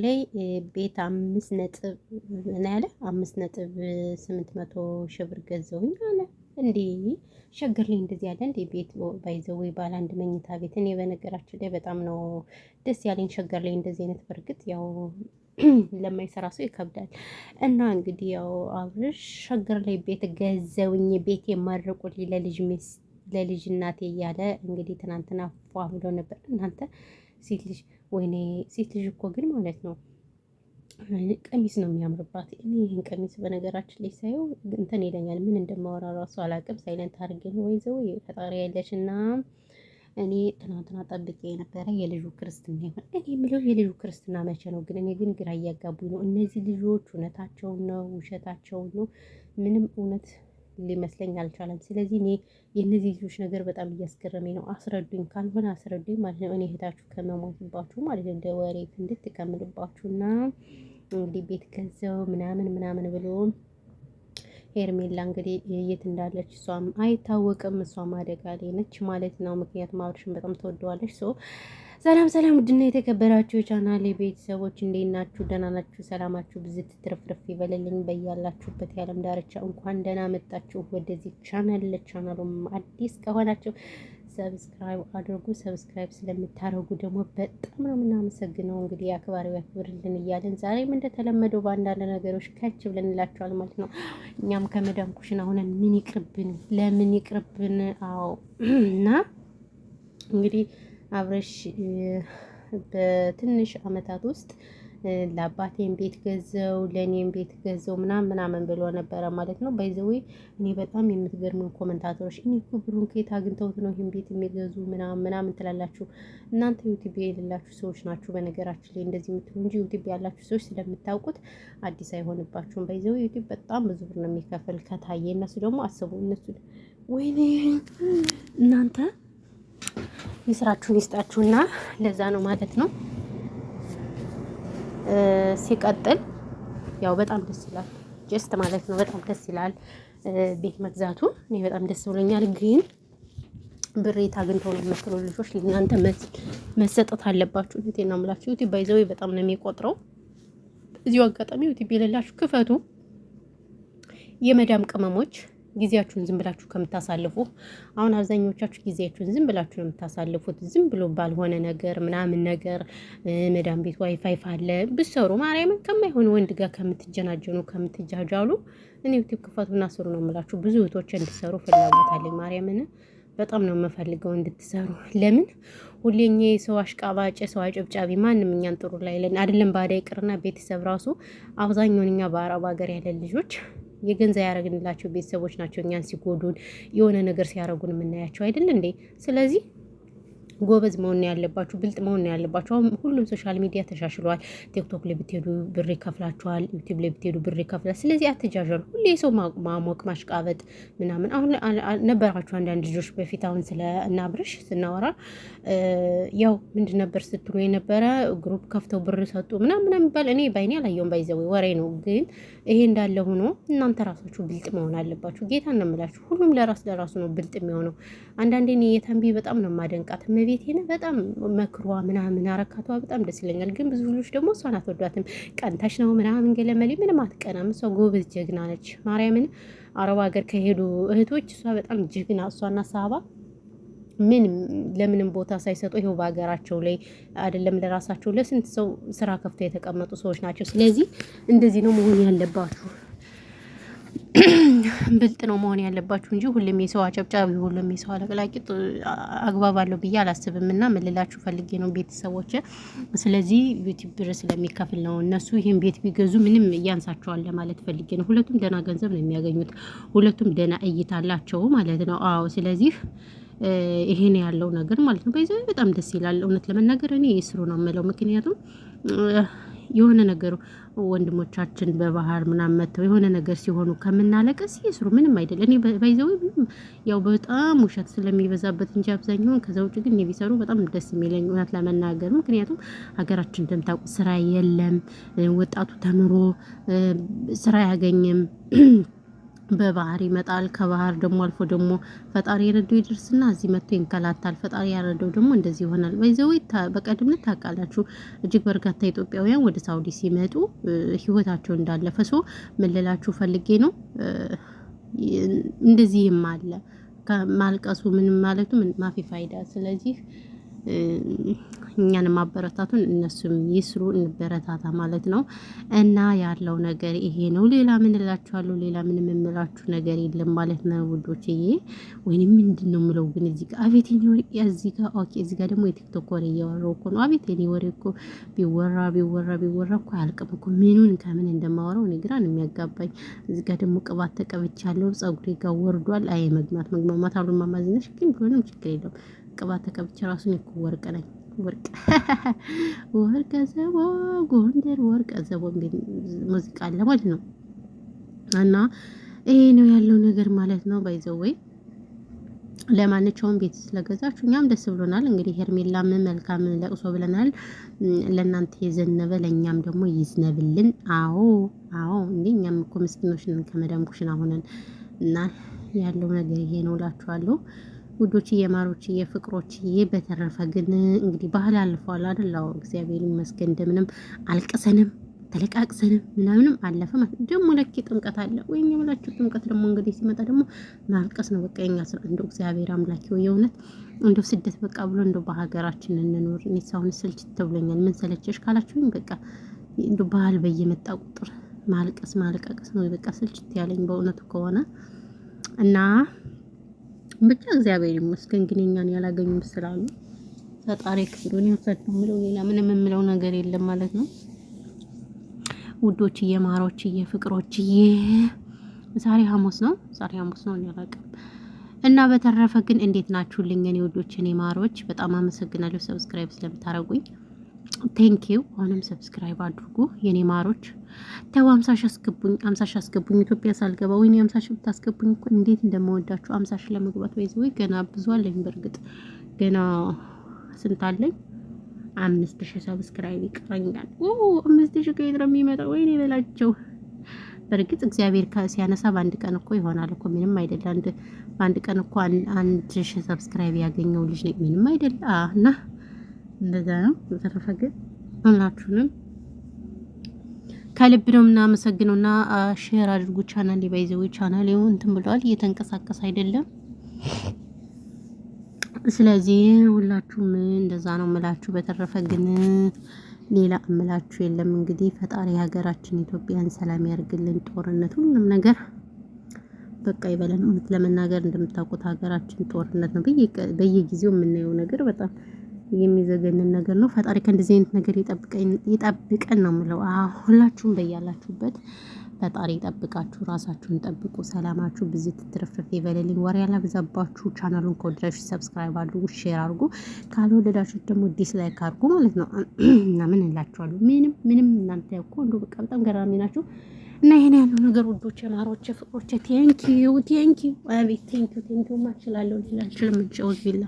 ላይ ቤት 5 ነጥብ ምን ያለ 5.800 ሺህ ብር ገዛሁኝ አለ እንዴ! ሸገር ላይ እንደዚህ ያለ እንዴ ቤት ባይዘው ባለ አንድ መኝታ ቤት። እኔ በነገራችን ላይ በጣም ነው ደስ ያለኝ ሸገር ላይ እንደዚህ አይነት። በርግጥ ያው ለማይሰራ ሰው ይከብዳል። እና እንግዲህ ያው አብርሽ ሸገር ላይ ቤት ገዘውኝ ቤት የማረቁልኝ ለልጅ እናቴ እያለ እንግዲህ ትናንትና ፏ ብሎ ነበር። እናንተ ሴት ልጅ ወይኔ ሴት ልጅ እኮ ግን ማለት ነው ቀሚስ ነው የሚያምርባት። እኔ ይህን ቀሚስ በነገራችን ላይ ሳየው እንትን ይለኛል። ምን እንደማወራ ራሱ አላውቅም። ሳይለንት አድርጌ ነው ወይዘው ፈጣሪ ያለሽ እና እኔ ትናንትና ጠብቄ የነበረ የልጁ ክርስትና ይሆን። እኔ የምለው የልጁ ክርስትና መቼ ነው ግን? እኔ ግን ግራ እያጋቡኝ ነው። እነዚህ ልጆች እውነታቸውን ነው ውሸታቸውን ነው? ምንም እውነት ሊመስለኝ አልቻለም። ስለዚህ እኔ የእነዚህ ልጆች ነገር በጣም እያስገረመኝ ነው። አስረዱኝ፣ ካልሆነ አስረዱኝ ማለት ነው። እኔ እህታችሁ ከመሞትባችሁ ማለት ነው እንደ ወሬ እንድትከምልባችሁ እና እንግዲህ ቤት ገዘው ምናምን ብሎ ሄርሜላ እንግዲህ የት እንዳለች እሷም አይታወቅም። እሷም አደጋ ላይ ነች ማለት ነው። ምክንያቱም አብርሽን በጣም ተወደዋለች። ሰላም ውድና የተከበራችሁ የቻናሌ ቤተሰቦች እንዴት ናችሁ? ደህና ናችሁ? ሰላማችሁ ብዝት ትርፍርፍ ይበልልኝ በያላችሁበት የዓለም ዳርቻ። እንኳን ደህና መጣችሁ ወደዚህ ቻናል። ለቻናሉም አዲስ ከሆናችሁ ሰብስክራይብ አድርጉ። ሰብስክራይብ ስለምታደርጉ ደግሞ በጣም ነው የምናመሰግነው። እንግዲህ አክባሪው ያክብርልን እያለን ዛሬም እንደተለመደው በአንዳንድ ነገሮች ከች ብለንላችኋል ማለት ነው። እኛም ከመዳም ኩሽና ሆነን ምን ይቅርብን፣ ለምን ይቅርብን? አዎ እና እንግዲህ አብርሽ በትንሽ አመታት ውስጥ ለአባቴም ቤት ገዘው ለኔም ቤት ገዘው ምናምን ብሎ ነበረ ማለት ነው። ባይዘዌ እኔ በጣም የምትገርሙን ኮመንታተሮች እኔ እኮ ብሩን ከየት አግኝተውት ነው ይሄን ቤት የሚገዙ ምናምን ትላላችሁ እናንተ። ዩቲዩብ የሌላችሁ ሰዎች ናችሁ በነገራችን ላይ እንደዚህ የምትሉ እንጂ ዩቲዩብ ያላችሁ ሰዎች ስለምታውቁት አዲስ አይሆንባችሁም። ባይዘዌ ዩቲዩብ በጣም ብዙ ብር ነው የሚከፍል ከታየ። እነሱ ደግሞ አስቡ እነሱ ወይኔ እናንተ የስራችሁን ይስጣችሁና ለዛ ነው ማለት ነው። ሲቀጥል ያው በጣም ደስ ይላል ጀስት ማለት ነው። በጣም ደስ ይላል ቤት መግዛቱ። እኔ በጣም ደስ ብሎኛል። ግን ብሬት አግኝተው ነው የምትሉ ልጆች ለእናንተ መሰጠት አለባችሁ። እንዴት ነው የምላችሁ? ዩቲዩብ ባይዘው በጣም ነው የሚቆጥረው። እዚሁ አጋጣሚ ዩቲዩብ የሌላችሁ ክፈቱ። የመዳም ቅመሞች ጊዜያችሁን ዝም ብላችሁ ከምታሳልፉ፣ አሁን አብዛኞቻችሁ ጊዜያችሁን ዝም ብላችሁ ነው የምታሳልፉት። ዝም ብሎ ባልሆነ ነገር ምናምን ነገር መዳም ቤት ዋይፋይ አለ ብትሰሩ ማርያምን ከማይሆን ወንድ ጋር ከምትጀናጀኑ ከምትጃጃሉ እኔ ዩቲዩብ ክፈቱና ስሩ ነው የምላችሁ። ብዙ እህቶች እንድትሰሩ ፍላጎት አለኝ። ማርያምን በጣም ነው የምፈልገው እንድትሰሩ። ለምን ሁሌኛ የሰው አሽቃባጭ ሰው አጨብጫቢ ማንም እኛን ጥሩ ላይ ለን አይደለም። ባዳ ይቅርና ቤተሰብ ራሱ አብዛኛውን እኛ በአረብ ሀገር ያለን ልጆች የገንዘብ ያረግንላቸው ቤተሰቦች ናቸው እኛን ሲጎዱን የሆነ ነገር ሲያረጉን የምናያቸው አይደል እንዴ? ስለዚህ ጎበዝ መሆን ያለባችሁ፣ ብልጥ መሆን ያለባችሁ። አሁን ሁሉም ሶሻል ሚዲያ ተሻሽሏል። ቲክቶክ ላይ ብትሄዱ ብር ይከፍላችኋል፣ ዩቲዩብ ላይ ብትሄዱ ብር ይከፍላል። ስለዚህ አትጃጀሩ። ሁሌ ሰው ማሞቅ ማሽቃበጥ ምናምን። አሁን ነበራችሁ አንዳንድ ልጆች በፊት አሁን ስለ አብርሽ ስናወራ ያው ምንድን ነበር ስትሉ የነበረ ግሩፕ ከፍተው ብር ሰጡ ምናምን የሚባል እኔ ባይኔ አላየሁም። ባይዘው ወሬ ነው። ግን ይሄ እንዳለ ሆኖ እናንተ ራሳችሁ ብልጥ መሆን አለባችሁ። ጌታ እንምላችሁ ሁሉም ለራሱ ነው ብልጥ የሚሆነው። አንዳንዴ እኔ የተንቢ በጣም ነው ማደንቃት ቤቴን በጣም መክሯ ምናምን አረካቷ በጣም ደስ ይለኛል። ግን ብዙ ልጆች ደግሞ እሷን አትወዷትም። ቀንታች ነው ምናምን ገለመሌ ምንም አትቀናም። እሷ ጎበዝ ጀግና ነች። ማርያምን አረብ ሀገር ከሄዱ እህቶች እሷ በጣም ጀግና፣ እሷና ሳባ ለምንም ቦታ ሳይሰጡ ይኸው በሀገራቸው ላይ አይደለም ለራሳቸው ለስንት ሰው ስራ ከፍተው የተቀመጡ ሰዎች ናቸው። ስለዚህ እንደዚህ ነው መሆን ያለባችሁ። ብልጥ ነው መሆን ያለባችሁ እንጂ ሁሉም የሰው አጨብጫቢ ሁሉም የሰው አለቅላቂ አግባብ አለው ብዬ አላስብም። እና ምልላችሁ ፈልጌ ነው ቤተሰቦች። ስለዚህ ዩቲዩብ ብር ስለሚከፍል ነው እነሱ ይሄን ቤት ቢገዙ ምንም እያንሳቸዋል ለማለት ፈልጌ ነው። ሁለቱም ደህና ገንዘብ ነው የሚያገኙት። ሁለቱም ደህና እይታ አላቸው ማለት ነው። አዎ ስለዚህ ይሄን ያለው ነገር ማለት ነው። በዚህ በጣም ደስ ይላል። እውነት ለመናገር እኔ ይስሩ ነው የምለው። ምክንያቱም የሆነ ነገር ወንድሞቻችን በባህር ምናምን መተው የሆነ ነገር ሲሆኑ ከምናለቀስ ይስሩ፣ ምንም አይደለም። እኔ ባይዘው ያው በጣም ውሸት ስለሚበዛበት እንጂ አብዛኛውን ከዛ ውጭ ግን ቢሰሩ በጣም ደስ የሚለኝ እውነት ለመናገር። ምክንያቱም ሀገራችን እንደምታውቁ ስራ የለም፣ ወጣቱ ተምሮ ስራ አያገኝም። በባህር ይመጣል። ከባህር ደግሞ አልፎ ደግሞ ፈጣሪ የረዳው ይደርስና እዚህ መጥቶ ይንከላታል። ፈጣሪ ያረዳው ደግሞ እንደዚህ ይሆናል። በይዘው በቀደም ዕለት ታውቃላችሁ እጅግ በርካታ ኢትዮጵያውያን ወደ ሳውዲ ሲመጡ ህይወታቸው እንዳለፈ ሰው ምን ልላችሁ ፈልጌ ነው። እንደዚህም አለ ማልቀሱ ምንም ማለቱ ማፊ ፋይዳ። ስለዚህ እኛን ማበረታቱን እነሱም ይስሩ እንበረታታ ማለት ነው። እና ያለው ነገር ይሄ ነው። ሌላ ምን እላችኋለሁ? ሌላ ምንም የምላችሁ ነገር የለም ማለት ነው ውዶችዬ። ወይንም ምንድን ነው የምለው ግን እዚህ ጋር አቤት የኔ ወሬ እዚህ ጋር ኦኬ። እዚህ ጋር ደግሞ የቲክቶክ ወሬ እያወራሁ እኮ ነው። አቤት የኔ ወሬ እኮ ቢወራ እኮ አያልቅም እኮ። ምኑን ከምን እንደማወራው እኔ ግራ ነው የሚያጋባኝ። እዚህ ጋር ደግሞ ቅባት ተቀብቻለሁ፣ ፀጉሬ ጋር ወርዷል። አይ መግማማት አሉን ማማዝነሽ ግን ቢሆንም ችግር የለውም። ቅባት ተቀብቼ ራሱን እኮ ወርቅ ነኝ። ወርቅ ዘቦ ጎንደር ወርቅ ዘቦ የሚል ሙዚቃ አለ ማለት ነው። እና ይሄ ነው ያለው ነገር ማለት ነው። ባይዘወይ ለማንኛውም ቤት ስለገዛችሁ እኛም ደስ ብሎናል። እንግዲህ ሄርሜላም መልካም ለቅሶ ብለናል። ለእናንተ የዘነበ ለእኛም ደግሞ ይዝነብልን። አዎ እንዴ እኛም እኮ ምስኪኖች ነን ከመዳም ኩሽና ሆነን እና ያለው ነገር ይሄ ነው እላችኋለሁ። ውዶችዬ ማሮችዬ ፍቅሮችዬ። በተረፈ ግን እንግዲህ ባህል አልፏል አይደል? እግዚአብሔር ይመስገን እንደምንም አልቅሰንም ተለቃቅሰንም ምናምንም አለፈ ማለት ደግሞ ለኪ ጥምቀት አለ ወይኛ ብላችሁ ጥምቀት ደግሞ እንግዲህ ሲመጣ ደግሞ ማልቀስ ነው በቃ የኛ ስራ። እንደው እግዚአብሔር አምላክ የእውነት እንደው ስደት በቃ ብሎ እንደው በሀገራችን እንኖር። እኔ ሳውን ስልችት ተብሎኛል። ምን ሰለቸሽ ካላችሁኝ በቃ እንደው ባህል በየመጣ ቁጥር ማለቃቀስ ነው በቃ ስልችት ያለኝ በእውነቱ ከሆነ እና ብቻ እግዚአብሔር ይመስገን ግን እኛን ያላገኙም ስላሉ ፈጣሪ ክብሩን ይውሰድ ነው የምለው። ሌላ ምንም የምለው ነገር የለም ማለት ነው ውዶችዬ ማሮችዬ ፍቅሮችዬ። ዛሬ ሐሙስ ነው ያላቀም እና በተረፈ ግን እንዴት ናችሁልኝ እኔ ውዶች እኔ ማሮች? በጣም አመሰግናለሁ ሰብስክራይብ ስለምታረጉኝ ቴንኪው። አሁንም ሰብስክራይብ አድርጉ የኔ ማሮች። ተው 50 ሺህ አስገቡኝ ኢትዮጵያ ሳልገባ። ወይኔ 50 ሺህ ብታስገቡኝ እኮ እንዴት እንደምወዳችሁ 50 ሺህ ለመግባት ወይ ገና ብዙ አለኝ። በርግጥ ገና ስንት አለኝ? 5000 ሰብስክራይብ ይቀረኛል። 5000 ከየት ነው የሚመጣው? ወይኔ በላቸው። በርግጥ እግዚአብሔር ሲያነሳ በአንድ ቀን እኮ ይሆናል እኮ ምንም አይደለም። በአንድ ቀን እኮ 1000 ሰብስክራይብ ያገኘው ልጅ ነኝ ምንም አይደለም። እና እንደዛ ነው። በተረፈ ግን ሁላችሁንም ከልብ ነው የምናመሰግነውና ሼር አድርጉ። ቻናል ሊባይዘው ቻናል ይሁን እንትን ብሏል እየተንቀሳቀሰ አይደለም። ስለዚህ ሁላችሁም እንደዛ ነው የምላችሁ። በተረፈ ግን ሌላ እምላችሁ የለም። እንግዲህ ፈጣሪ ሀገራችን ኢትዮጵያን ሰላም ያርግልን። ጦርነት ሁሉም ነገር በቃ ይበለን። እውነት ለመናገር እንደምታውቁት ሀገራችን ጦርነት ነው በየጊዜው የምናየው ነገር በጣም የሚዘገንን ነገር ነው። ፈጣሪ ከእንደዚህ አይነት ነገር ይጠብቀን ነው የምለው። ሁላችሁም በያላችሁበት ፈጣሪ ይጠብቃችሁ። ራሳችሁን ጠብቁ። ሰላማችሁ ብዙ ትትረፍረፍ ይበልልኝ። ወሬ ያላብዛባችሁ። ቻናሉን ከወደዳችሁ ሰብስክራይብ አድርጉ፣ ሼር አድርጉ። ካልወደዳችሁ ደግሞ ዲስላይክ አድርጉ ማለት ነው። እና ምን እላችኋለሁ? ምንም እናንተ እኮ እንደው በቃ በጣም ገራሚ ናችሁ። እና ይሄን ያለው ነገር ውዶቼ ማሮቼ ፍቅሮቼ ቴንኪዩ። አቤት ቴንኪዩ ማችላለሁ ሊላችሁ ለምን ቢላ